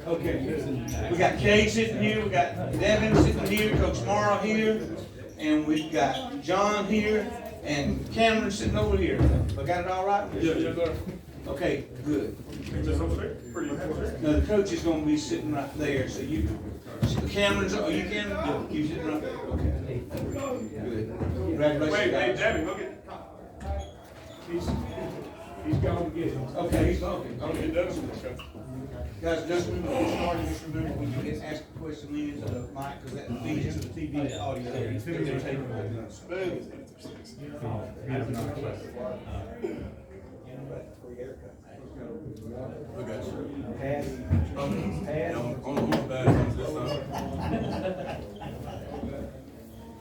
Okay, we got Cade sitting here, we got Devin sitting here, Coach Morrow here, and we've got John here, and Camren sitting over here. I got it all right? Yeah, sir. Okay, good. No, Now the coach is gonna be sitting right there, so you, Cameron's, oh, you can, you sitting right there, okay. Good. Congratulations, wait, hey, guys. Devin, look at. He's going to get him. Okay, he's talking. Okay, Okay. Devin. Guys, just when we started this removal, when you get asked a question, lean into the mic, because that feeds to the TV audio. They're taking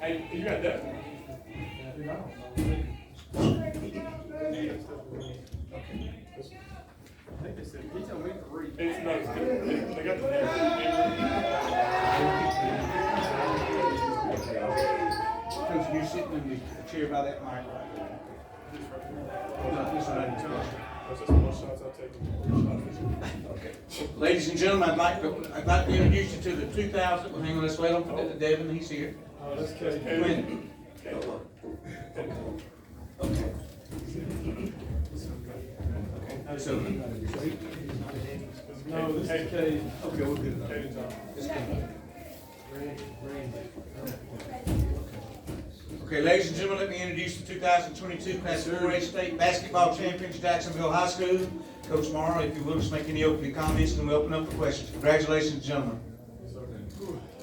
Hey, you got that? I think they said, he told me to read. It's no, it's good. They got the Coach, you're sitting in the chair by that mic right there. No, this one I didn't tell you. That's more shots I'll take. Okay. Ladies and gentlemen, I'd like to introduce you to the 2000, well, hang on, let's wait on Devin, he's here. That's Cade. When? Okay. So, No, this is Cade. okay, we're good. Cade and John. Okay, ladies and gentlemen, let me introduce the 2022 Class 4A State Basketball Champions, Jacksonville High School. Coach Morrow, if you will, just make any opening comments, and we'll open up for questions. Congratulations, gentlemen.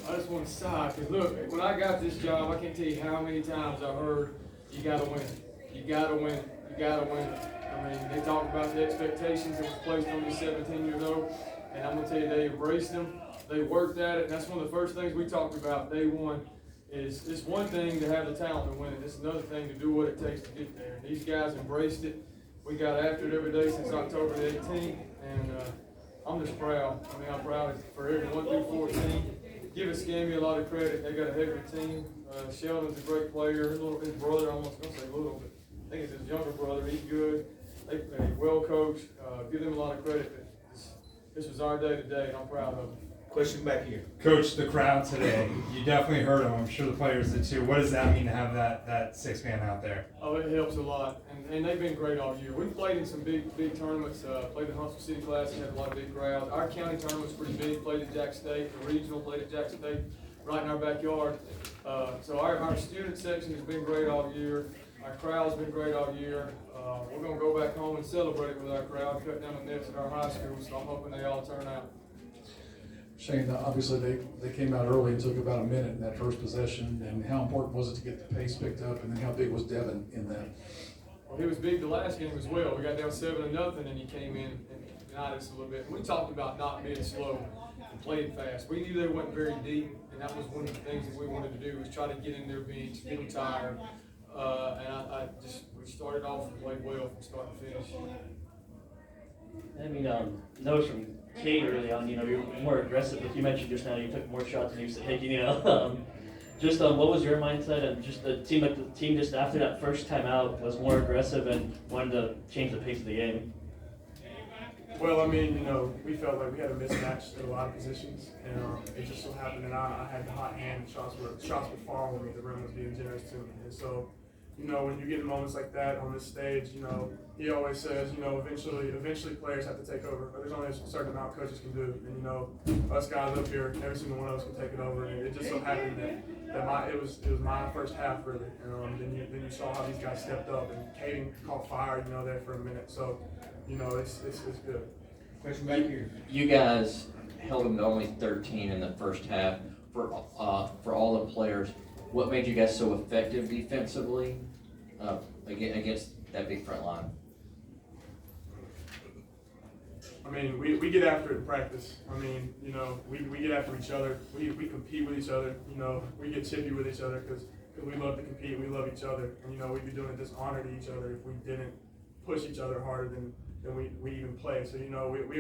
I just want to sigh, because look, when I got this job, I can't tell you how many times I heard, you gotta win it, you gotta win it, you gotta win it. I mean, they talk about the expectations that was placed on these 17 years old, and I'm gonna tell you, they embraced them, they worked at it, and that's one of the first things we talked about day one, is it's one thing to have the talent to win it, it's another thing to do what it takes to get there. And these guys embraced it, we got after it every day since October the 18th, and I'm just proud. I mean, I'm proud for every 1 through 14. Give us Scammy a lot of credit. They got a heck of a team. Sheldon's a great player. His brother, I almost gonna say little, but I think it's his younger brother. He's good. They well coached. Give them a lot of credit. This was our day today, and I'm proud of them. Question back here. Coach, the crowd today, you definitely heard them. I'm sure the players did too. What does that mean to have that six-man out there? Oh, it helps a lot, and they've been great all year. We've played in some big tournaments. Played in Huntsville City Classic, had a lot of big crowds. Our county tournament's pretty big. Played at Jack State. The regional played at Jack State, right in our backyard. So our student section has been great all year. Our crowd's been great all year. We're gonna go back home and celebrate with our crowd, cut down the nets at our high school. So I'm hoping they all turn out. Shane, obviously they came out early and took about a minute in that first possession, and how important was it to get the pace picked up, and then how big was Devin in that? Well, he was big the last game as well. We got down 7-0, and he came in and united us a little bit. We talked about not being slow and playing fast. We knew they wasn't very deep, and that was one of the things that we wanted to do, was try to get in their bench, get them tired. We started off and played well from start to finish. I mean, notice from Cade early on, you're more aggressive. Like you mentioned just now, you took more shots than you used to take. What was your mindset, and just the team just after that first time out was more aggressive and wanted to change the pace of the game? Well, I mean, we felt like we had a mismatch in a lot of positions, and it just so happened that I had the hot hand. Shots would fall on me. The rim was being generous to me, and so. When you get in moments like that on this stage, he always says, eventually players have to take over. But there's only a certain amount coaches can do. And, us guys up here, every single one of us can take it over. And it just so happened that it was my first half, really. And then you saw how these guys stepped up. And Caden caught fire, there for a minute. So, it's good. Question back here. You guys held them to only 13 in the first half. For all the players, what made you guys so effective defensively against that big front line? I mean, we get after it in practice. I mean, we get after each other. We compete with each other. We get chippy with each other because we love to compete. We love each other. And, we'd be doing a dishonor to each other if we didn't push each other harder than we even play. So,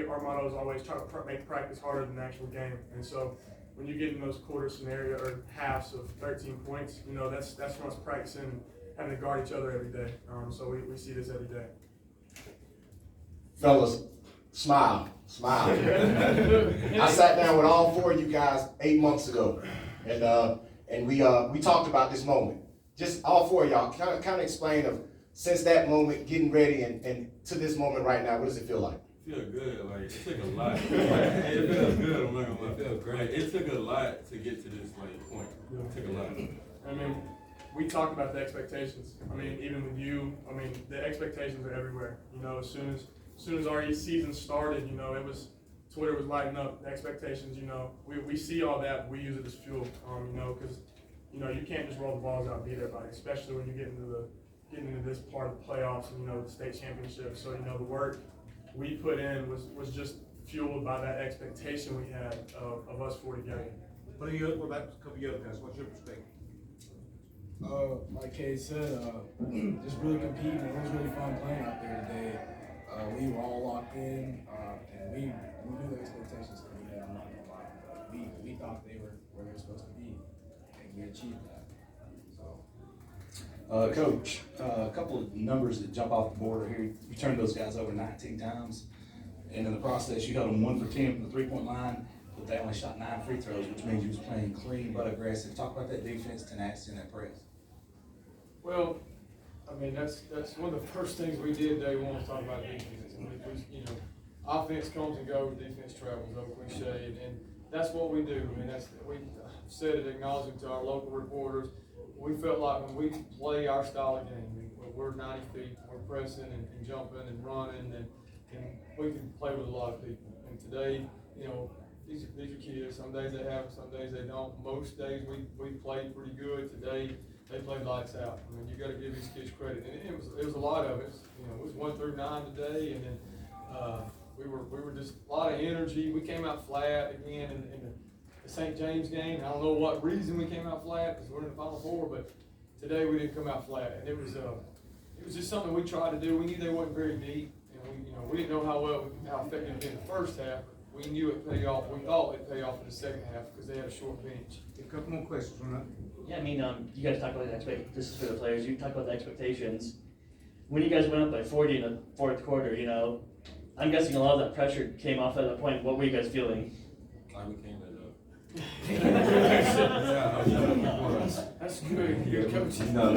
our motto is always try to make practice harder than the actual game. And so, when you get in those quarter scenario or halves of 13 points, that's from us practicing and having to guard each other every day. So we see this every day. Fellas, Smile. I sat down with all 4 of you guys 8 months ago, and we talked about this moment. Just all 4 of y'all, kind of explain of since that moment, getting ready, and to this moment right now. What does it feel like? Feel good, like it took a lot. It feels good, I'm not gonna lie. It feels great. Like, it took a lot to get to this point. It took a lot. I mean, we talked about the expectations. I mean, even with you, I mean, the expectations are everywhere. You know, as soon as our season started, you know, Twitter was lighting up. The expectations, you know, we see all that. We use it as fuel. You know, because you know you can't just roll the balls out and beat everybody, especially when you get into this part of the playoffs and you know the state championship. So you know the work we put in was just fueled by that expectation we had of us 4 together. What about a couple of you other guys? What's your perspective? Like Cade said, just really competing. It was really fun playing out there today. We were all locked in, and we knew the expectations that we had. I'm not gonna lie. We thought they were where they were supposed to be, and we achieved that. So, Coach, a couple of numbers that jump off the board here. You turned those guys over 19 times, and in the process, you held them 1 for 10 from the 3-point line, but they only shot 9 free throws, which means you was playing clean but aggressive. Talk about that defense, tenacity, and that press. Well, I mean, that's one of the first things we did day one was talk about defense. I mean, you know, offense comes and goes, defense travels, no cliche, and that's what we do. I mean, we said it, acknowledging to our local reporters. We felt like when we play our style of game, we're 90 feet, we're pressing and jumping and running, and we can play with a lot of people. And today, you know, these are kids. Some days they have it, some days they don't. Most days we played pretty good. Today they played lights out. I mean, you got to give these kids credit, and it was a lot of it. You know, it was 1 through 9 today, and then we were just a lot of energy. We came out flat again in the St. James game. I don't know what reason we came out flat because we're in the Final Four, but today we didn't come out flat, and it was just something we tried to do. We knew they wasn't very deep, and we didn't know how effective it'd be in the first half. We knew it paid off. We thought it'd pay off in the second half because they had a short bench. A couple more questions, right? Yeah, I mean, you guys talk about this is for the players. You talk about the expectations. When you guys went up by 40 in the fourth quarter, you know, I'm guessing a lot of that pressure came off at that point. What were you guys feeling? We came that up. That's good. Good coaching. No,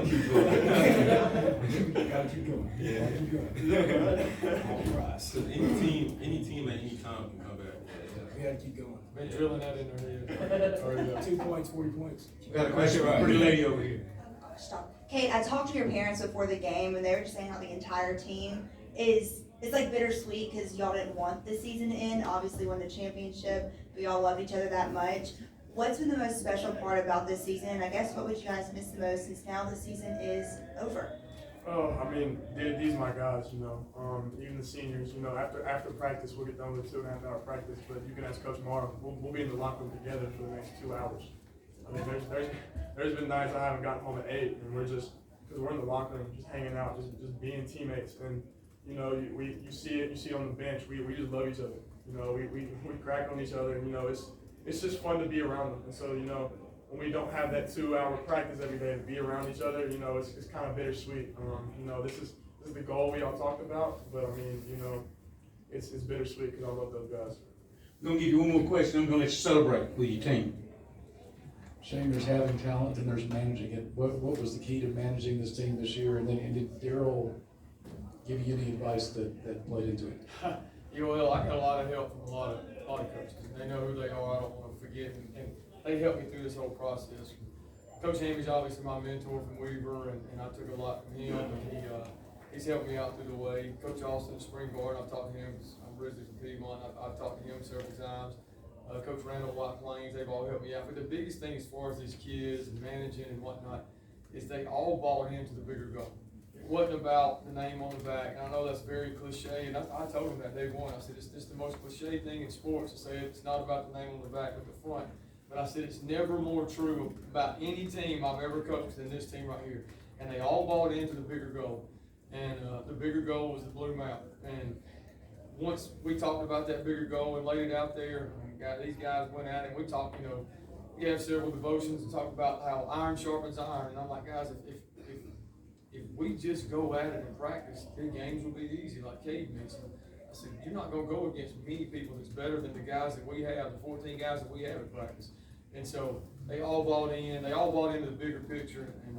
keep going. gotta keep going. Yeah. Gotta keep going. All right. So any team at any time can come back. We gotta keep going. Been drilling that in their head. 2 points, 40 points. Got a question from a pretty lady over here. Stop. Cade, I talked to your parents before the game, and they were just saying how the entire team it's like bittersweet because y'all didn't want the season to end. Obviously, won the championship, but y'all love each other that much. What's been the most special part about this season? And I guess what would you guys miss the most since now the season is over? Oh, I mean, these are my guys, you know. Even the seniors, you know, after practice, we'll get done with a 2.5 hour practice, but you can ask Coach Morrow. We'll be in the locker room together for the next 2 hours. I mean, there's been nights I haven't gotten home at 8, and because we're in the locker room, just hanging out, just being teammates. And, you know, you see it on the bench. We just love each other. You know, we crack on each other, and, you know, it's just fun to be around them. And so, you know, when we don't have that 2 hour practice every day to be around each other, you know, it's kind of bittersweet. You know, this is the goal we all talked about, but I mean, you know, it's bittersweet because I love those guys. I'm gonna give you one more question. I'm gonna let you celebrate with your team. Shane, there's having talent and there's managing it. What was the key to managing this team this year? And did Daryl give you any advice that played into it? Yeah, well, I got a lot of help from a lot of coaches. They know who they are. I don't want to forget, and they helped me through this whole process. Coach Hamy's obviously my mentor from Weaver, and I took a lot from him, and he's helped me out through the way. Coach Austin Springboard, I've talked to him. I'm originally from Piedmont. I've talked to him several times. Coach Randall, White Plains, they've all helped me out. But the biggest thing as far as these kids and managing and whatnot is they all bought into the bigger goal. It wasn't about the name on the back. And I know that's very cliche, and I told them that day one. I said, it's the most cliche thing in sports to say it's not about the name on the back but the front. But I said, it's never more true about any team I've ever coached than this team right here. And they all bought into the bigger goal. And the bigger goal was the Blue Mountain. And once we talked about that bigger goal and laid it out there, these guys went out and we talked, you know, we have several devotions and talk about how iron sharpens iron. And I'm like, guys, if we just go at it and practice, the games will be easy, like Cade mentioned. I said, you're not gonna go against many people that's better than the guys that we have, the 14 guys that we have at practice. And so they all bought into the bigger picture. And,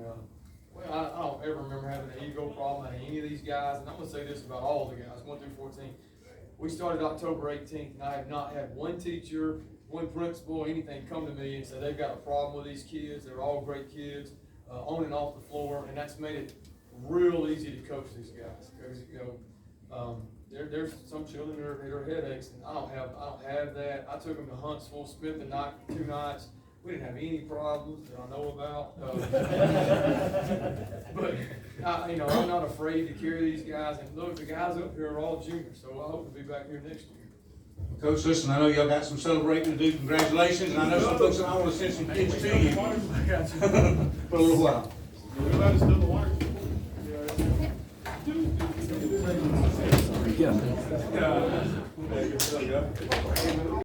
well, I don't ever remember having an ego problem out of any of these guys. And I'm gonna say this about all the guys, 1 through 14. We started October 18th, and I have not had one teacher, one principal, anything come to me and say they've got a problem with these kids. They're all great kids, on and off the floor, and that's made it real easy to coach these guys. Because, you know, there's some children that are headaches, and I don't have that. I took them to Huntsville, spent the night, 2 nights. We didn't have any problems that I know about. But you know, I'm not afraid to carry these guys. And look, the guys up here are all juniors, so I hope to be back here next year. Coach, listen, I know y'all got some celebrating to do. Congratulations, and I know some folks that I want to send some kids to you for a little while. Yeah.